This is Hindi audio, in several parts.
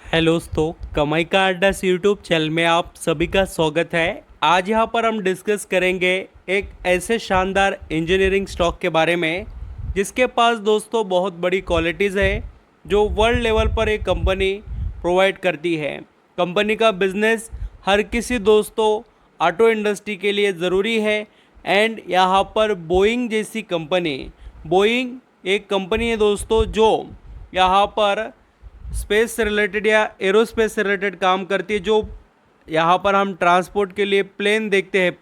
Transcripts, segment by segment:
हेलो दोस्तों, कमाई का अड्डा यूट्यूब चैनल में आप सभी का स्वागत है। आज यहाँ पर हम डिस्कस करेंगे एक ऐसे शानदार इंजीनियरिंग स्टॉक के बारे में जिसके पास दोस्तों बहुत बड़ी क्वालिटीज़ है जो वर्ल्ड लेवल पर एक कंपनी प्रोवाइड करती है। कंपनी का बिजनेस हर किसी दोस्तों ऑटो इंडस्ट्री के लिए ज़रूरी है। एंड यहाँ पर बोइंग जैसी कंपनी, बोइंग एक कंपनी है दोस्तों जो यहाँ पर स्पेस से रिलेटेड या एरोस्पेस से रिलेटेड काम करती है। जो यहाँ पर हम ट्रांसपोर्ट के लिए प्लेन देखते हैं,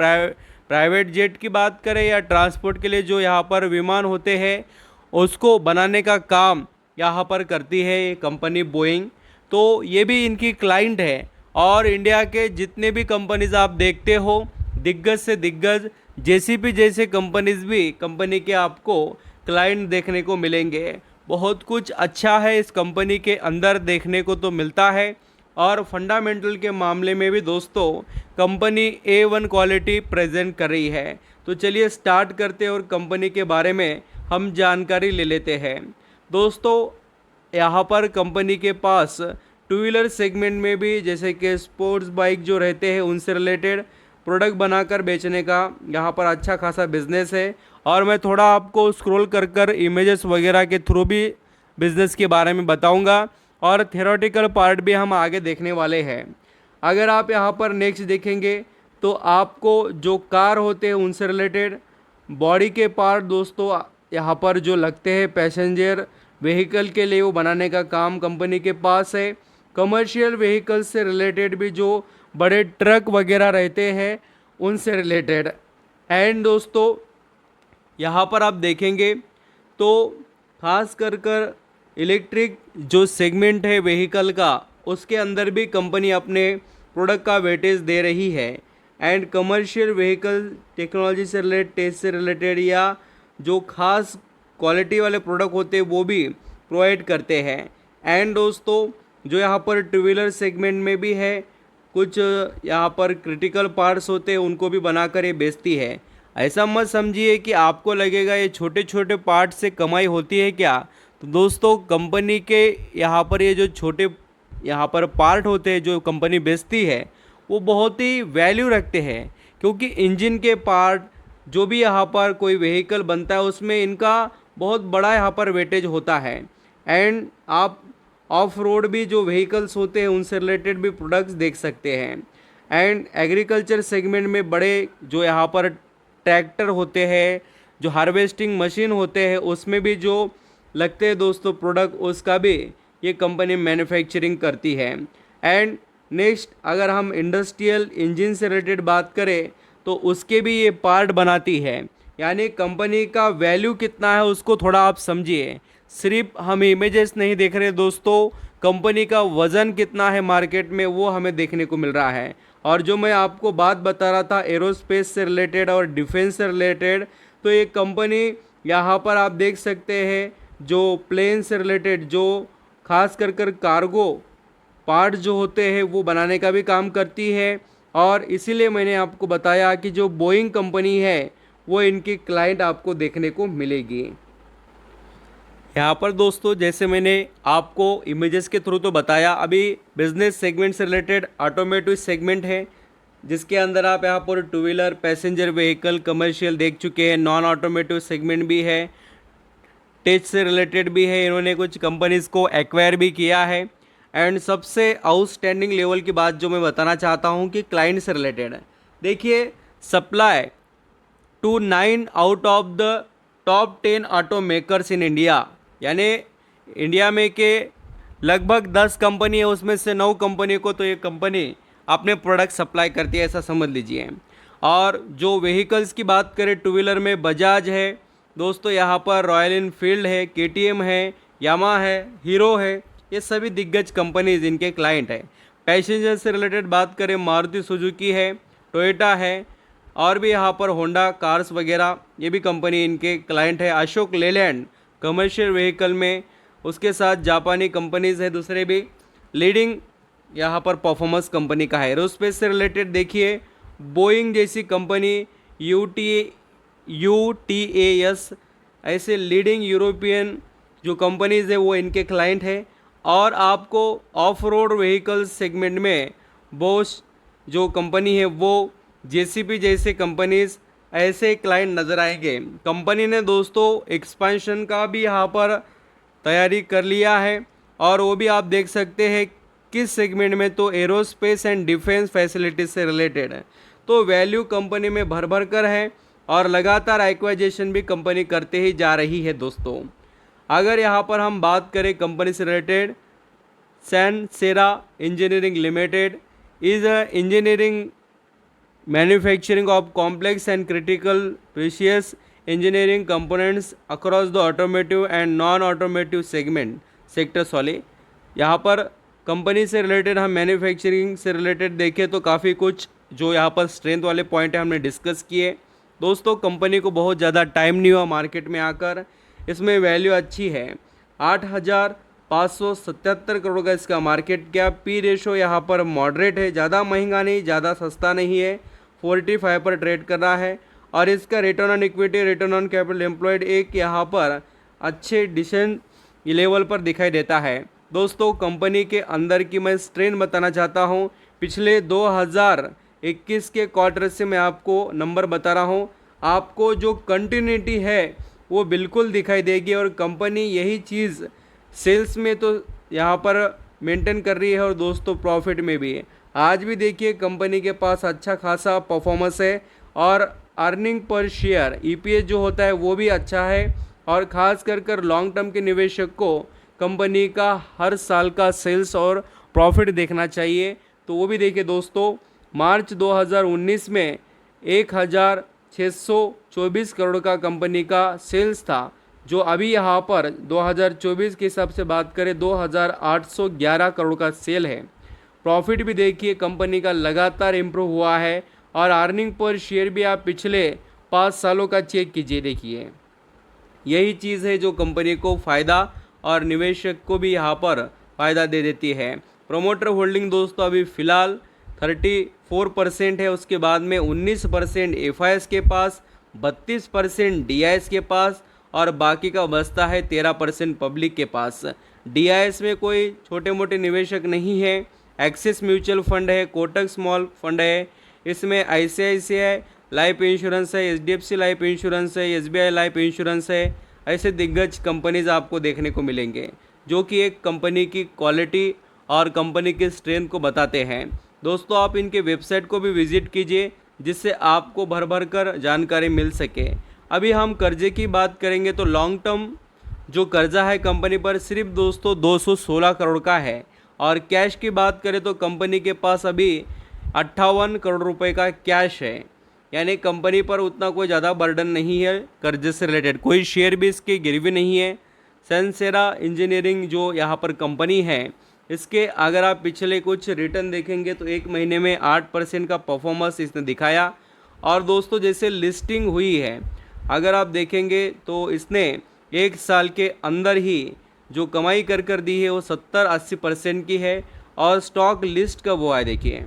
प्राइवेट जेट की बात करें या ट्रांसपोर्ट के लिए जो यहाँ पर विमान होते हैं उसको बनाने का काम यहाँ पर करती है ये कंपनी बोइंग। तो ये भी इनकी क्लाइंट है और इंडिया के जितने भी कंपनीज आप देखते हो, दिग्गज से दिग्गज जेसीपी जैसे कंपनीज भी कंपनी के आपको क्लाइंट देखने को मिलेंगे। बहुत कुछ अच्छा है इस कंपनी के अंदर देखने को तो मिलता है। और फंडामेंटल के मामले में भी दोस्तों कंपनी A1 क्वालिटी प्रेजेंट कर रही है। तो चलिए स्टार्ट करते हैं और कंपनी के बारे में हम जानकारी ले लेते हैं। दोस्तों यहाँ पर कंपनी के पास टू व्हीलर सेगमेंट में भी जैसे कि स्पोर्ट्स बाइक जो रहते हैं उनसे रिलेटेड प्रोडक्ट बनाकर बेचने का यहाँ पर अच्छा खासा बिजनेस है। और मैं थोड़ा आपको स्क्रॉल कर कर इमेजेस वगैरह के थ्रू भी बिज़नेस के बारे में बताऊंगा और थ्योरेटिकल पार्ट भी हम आगे देखने वाले हैं। अगर आप यहाँ पर नेक्स्ट देखेंगे तो आपको जो कार होते हैं उनसे रिलेटेड बॉडी के पार्ट दोस्तों यहाँ पर जो लगते हैं पैसेंजर व्हीकल के लिए वो बनाने का काम कंपनी के पास है। कमर्शियल व्हीकल से रिलेटेड भी जो बड़े ट्रक वगैरह रहते हैं उनसे रिलेटेड। एंड दोस्तों यहाँ पर आप देखेंगे तो खास कर इलेक्ट्रिक जो सेगमेंट है व्हीकल का उसके अंदर भी कंपनी अपने प्रोडक्ट का वेटेज दे रही है। एंड कमर्शियल व्हीकल टेक्नोलॉजी से रिलेटेड, टेस्ट से रिलेटेड या जो खास क्वालिटी वाले प्रोडक्ट होते हैं वो भी प्रोवाइड करते हैं। एंड दोस्तों जो यहाँ पर टू व्हीलर सेगमेंट में भी है, कुछ यहाँ पर क्रिटिकल पार्ट्स होते हैं उनको भी बनाकर ये बेचती है। ऐसा मत समझिए कि आपको लगेगा ये छोटे छोटे पार्ट से कमाई होती है क्या। तो दोस्तों कंपनी के यहाँ पर ये जो छोटे यहाँ पर पार्ट होते हैं जो कंपनी बेचती है वो बहुत ही वैल्यू रखते हैं, क्योंकि इंजन के पार्ट जो भी यहाँ पर कोई व्हीकल बनता है उसमें इनका बहुत बड़ा यहाँ पर वेटेज होता है। एंड आप ऑफ रोड भी जो व्हीकल्स होते हैं उनसे रिलेटेड भी प्रोडक्ट्स देख सकते हैं। एंड एग्रीकल्चर सेगमेंट में बड़े जो यहाँ पर ट्रैक्टर होते हैं, जो हार्वेस्टिंग मशीन होते हैं उसमें भी जो लगते हैं दोस्तों प्रोडक्ट, उसका भी ये कंपनी मैन्युफैक्चरिंग करती है। एंड नेक्स्ट अगर हम इंडस्ट्रियल इंजन से रिलेटेड बात करें तो उसके भी ये पार्ट बनाती है। यानी कंपनी का वैल्यू कितना है उसको थोड़ा आप समझिए। सिर्फ हम इमेजेस नहीं देख रहे दोस्तों, कंपनी का वज़न कितना है मार्केट में वो हमें देखने को मिल रहा है। और जो मैं आपको बात बता रहा था एरोस्पेस से रिलेटेड और डिफेंस से रिलेटेड, तो ये कंपनी यहाँ पर आप देख सकते हैं जो प्लेन से रिलेटेड जो खास कर कार्गो पार्ट जो होते हैं वो बनाने का भी काम करती है। और इसीलिए मैंने आपको बताया कि जो बोइंग कंपनी है वो इनकी क्लाइंट आपको देखने को मिलेगी। यहाँ पर दोस्तों जैसे मैंने आपको इमेजेस के थ्रू तो बताया, अभी बिजनेस सेगमेंट से रिलेटेड ऑटोमेटिव सेगमेंट है जिसके अंदर आप यहाँ पर two wheeler, passenger vehicle, commercial देख चुके हैं। नॉन ऑटोमेटिव सेगमेंट भी है, टेच से रिलेटेड भी है, इन्होंने कुछ कंपनीज़ को एक्वायर भी किया है। एंड सबसे आउटस्टैंडिंग लेवल की बात जो मैं बताना चाहता हूँ कि क्लाइंट से रिलेटेड है। देखिए supply to 9 out of the top 10 auto makers in India, यानी इंडिया में के लगभग 10 कंपनी है उसमें से 9 कंपनी को तो ये कंपनी अपने प्रोडक्ट सप्लाई करती है, ऐसा समझ लीजिए। और जो व्हीकल्स की बात करें टू व्हीलर में बजाज है दोस्तों, यहाँ पर रॉयल इनफील्ड है, केटीएम है, यामा है, हीरो है, ये सभी दिग्गज कंपनीज इनके क्लाइंट है। पैसेंजर से रिलेटेड बात करें मारुति सुजुकी है, टोयोटा है और भी यहाँ पर होंडा कार्स वगैरह ये भी कंपनी इनके क्लाइंट है। अशोक लेलैंड कमर्शियल व्हीकल में, उसके साथ जापानी कंपनीज है दूसरे भी, लीडिंग यहाँ पर परफॉर्मेंस कंपनी का है। एरोस्पेस से रिलेटेड देखिए बोइंग जैसी कंपनी, यूटीएस, ऐसे लीडिंग यूरोपियन जो कंपनीज़ है वो इनके क्लाइंट है। और आपको ऑफ रोड व्हीकल्स सेगमेंट में बोश जो कंपनी है वो जेसीबी जैसे कंपनीज ऐसे क्लाइंट नज़र आएंगे। कंपनी ने दोस्तों एक्सपेंशन का भी यहाँ पर तैयारी कर लिया है और वो भी आप देख सकते हैं किस सेगमेंट में, तो एरोस्पेस एंड डिफेंस फैसिलिटीज से रिलेटेड है। तो वैल्यू कंपनी में भर भर कर है और लगातार एक्वाइजेशन भी कंपनी करते ही जा रही है दोस्तों। अगर यहाँ पर हम बात करें कंपनी से related, Sansera engineering limited is a engineering manufacturing of complex and critical precious engineering components across the automotive and non-automotive segment sectors वाले। यहाँ पर कंपनी से रिलेटेड हम मैन्युफैक्चरिंग से रिलेटेड देखें तो काफ़ी कुछ जो यहाँ पर स्ट्रेंथ वाले पॉइंट है हमने डिस्कस किए। दोस्तों कंपनी को बहुत ज़्यादा टाइम नहीं हुआ मार्केट में आकर, इसमें वैल्यू अच्छी है, 8,577 करोड़ का इसका मार्केट कैप। पी रेशो यहाँ पर मॉडरेट है, ज़्यादा महंगा नहीं ज़्यादा सस्ता नहीं है, 45 पर ट्रेड कर रहा है। और इसका return on equity, return on capital employed एक यहाँ पर अच्छे डिसेंट लेवल पर दिखाई देता है। दोस्तों कंपनी के अंदर की मैं स्ट्रेंथ बताना चाहता हूँ। पिछले 2021 के क्वार्टर से मैं आपको नंबर बता रहा हूँ, आपको जो कंटिन्यूटी है वो बिल्कुल दिखाई देगी और कंपनी यही चीज़ सेल्स में तो यहाँ पर मेंटेन कर रही है और दोस्तों प्रॉफिट में भी है। आज भी देखिए कंपनी के पास अच्छा खासा परफॉर्मेंस है और अर्निंग पर शेयर ईपीएस जो होता है वो भी अच्छा है। और ख़ास कर लॉन्ग टर्म के निवेशक को कंपनी का हर साल का सेल्स और प्रॉफिट देखना चाहिए। तो वो भी देखिए दोस्तों, मार्च 2019 में 1,624 करोड़ का कंपनी का सेल्स था, जो अभी यहाँ पर 2024 के हिसाब से बात करें 2,811 करोड़ का सेल है। प्रॉफिट भी देखिए कंपनी का लगातार इम्प्रूव हुआ है और अर्निंग पर शेयर भी आप पिछले 5 सालों का चेक कीजिए, देखिए यही चीज़ है जो कंपनी को फ़ायदा और निवेशक को भी यहाँ पर फ़ायदा दे देती है। प्रोमोटर होल्डिंग दोस्तों अभी फ़िलहाल 34% है, उसके बाद में 19% एफआईएस के पास, 32% डीआईएस के पास और बाकी का बचता है 13% पब्लिक के पास। डीआईएस में कोई छोटे मोटे निवेशक नहीं है, एक्सिस म्यूचुअल फंड है, कोटक स्मॉल फंड है, इसमें आईसीआईसीआई लाइफ इंश्योरेंस है, एचडीएफसी लाइफ इंश्योरेंस है, एसबीआई लाइफ इंश्योरेंस है। ऐसे दिग्गज कंपनीज आपको देखने को मिलेंगे जो कि एक कंपनी की क्वालिटी और कंपनी की स्ट्रेंथ को बताते हैं। दोस्तों आप इनके वेबसाइट को भी विजिट कीजिए जिससे आपको भर भर कर जानकारी मिल सके। अभी हम कर्जे की बात करेंगे तो लॉन्ग टर्म जो कर्जा है कंपनी पर सिर्फ दोस्तों 216 करोड़ का है और कैश की बात करें तो कंपनी के पास अभी 58 करोड़ रुपए का कैश है, यानी कंपनी पर उतना कोई ज़्यादा बर्डन नहीं है कर्जे से रिलेटेड, कोई शेयर भी इसके गिरवी नहीं है। सैनसेरा इंजीनियरिंग जो यहाँ पर कंपनी है, इसके अगर आप पिछले कुछ रिटर्न देखेंगे तो एक महीने में 8% का परफॉर्मेंस इसने दिखाया। और दोस्तों जैसे लिस्टिंग हुई है अगर आप देखेंगे तो इसने एक साल के अंदर ही जो कमाई कर दी है वो 70-80% की है। और स्टॉक लिस्ट कब हुआ है, देखिए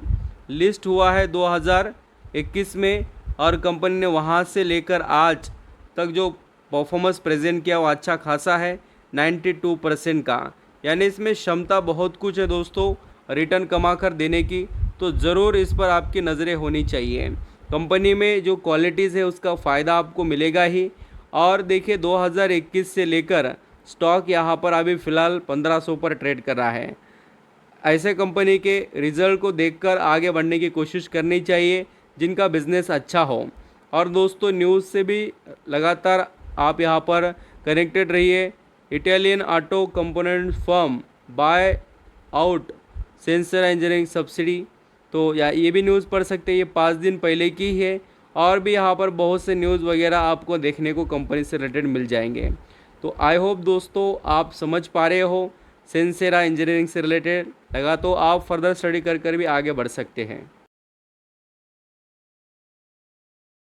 लिस्ट हुआ है 2021 में और कंपनी ने वहाँ से लेकर आज तक जो परफॉर्मेंस प्रेजेंट किया वो अच्छा खासा है 92% का, यानी इसमें क्षमता बहुत कुछ है दोस्तों रिटर्न कमा कर देने की। तो ज़रूर इस पर आपकी नज़रें होनी चाहिए। कंपनी में जो क्वालिटीज़ है उसका फ़ायदा आपको मिलेगा ही। और देखिए 2021 से लेकर स्टॉक यहाँ पर अभी फ़िलहाल 1500 पर ट्रेड कर रहा है। ऐसे कंपनी के रिज़ल्ट को देखकर आगे बढ़ने की कोशिश करनी चाहिए जिनका बिज़नेस अच्छा हो। और दोस्तों न्यूज़ से भी लगातार आप यहाँ पर कनेक्टेड रहिए। Italian auto component firm buy out Sansera engineering subsidy, तो या ये भी न्यूज़ पढ़ सकते हैं, ये 5 दिन पहले की है। और भी यहाँ पर बहुत से न्यूज़ वगैरह आपको देखने को कंपनी से रिलेटेड मिल जाएंगे। तो आई होप दोस्तों आप समझ पा रहे हो सैनसेरा इंजीनियरिंग से रिलेटेड, लगा तो आप फर्दर स्टडी कर भी आगे बढ़ सकते हैं।